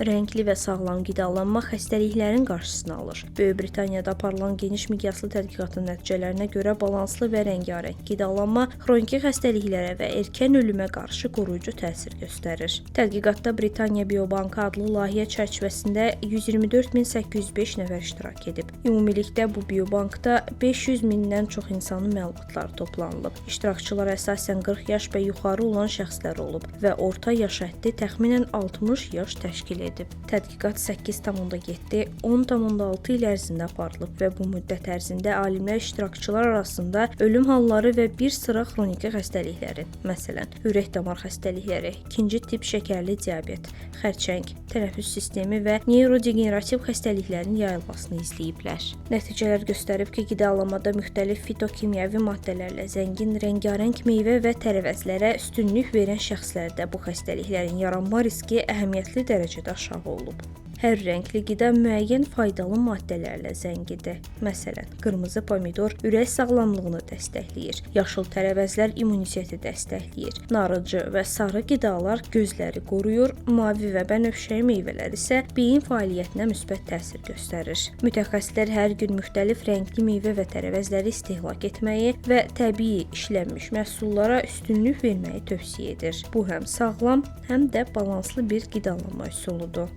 Rəngli və sağlam qidalanma xəstəliklərin qarşısını alır. Böyük Britaniyada aparılan geniş miqyaslı tədqiqatın nəticələrinə görə balanslı və rəngarəng qidalanma xroniki xəstəliklərə və erkən ölümə qarşı qoruyucu təsir göstərir. Tədqiqatda Britaniya Biobankı adlı layihə çərçivəsində 124.805 nəfər iştirak edib. Ümumilikdə bu biobankda 500 mindən çox insanın məlumatları toplanılıb. İştirakçılar əsasən 40 yaş və yuxarı olan şəxslər olub və orta yaş həddi təxminən 60 yaş təşkil edib. Tədqiqat 8,7-10,6 il ərzində aparılıb və bu müddət ərzində alimlər iştirakçılar arasında ölüm halları və bir sıra xroniki xəstəliklərin, məsələn, ürək-damar xəstəlikləri, ikinci tip şəkərli diabet, xərçəng, tənəffüs sistemi və neyrodegenerativ xəstəliklərin yayılmasını izləyiblər. Nəticələr göstərib ki, qidalanmada müxtəlif fitokimyəvi maddələrlə zəngin rəngarəng meyvə və tərəvəzlərə üstünlük verən şəxslərdə bu xəstəliklərin yaranma riski əhəmiyyətli dərəcədə aşağı olub. Hər rəngli qida müəyyən faydalı maddələrlə zəngindir. Məsələn, qırmızı pomidor ürək sağlamlığını dəstəkləyir, yaşıl tərəvəzlər immuniteti dəstəkləyir, narıncı və sarı qidalar gözləri qoruyur, mavi və bənövşəyi meyvələr isə beyin fəaliyyətinə müsbət təsir göstərir. Mütəxəssislər hər gün müxtəlif rəngli meyvə və tərəvəzləri istehlak etməyi və təbii işlənmiş məhsullara üstünlük verməyi tövsiyə edir. Bu həm sağlam, həm də balanslı bir qidalanma üsuludur.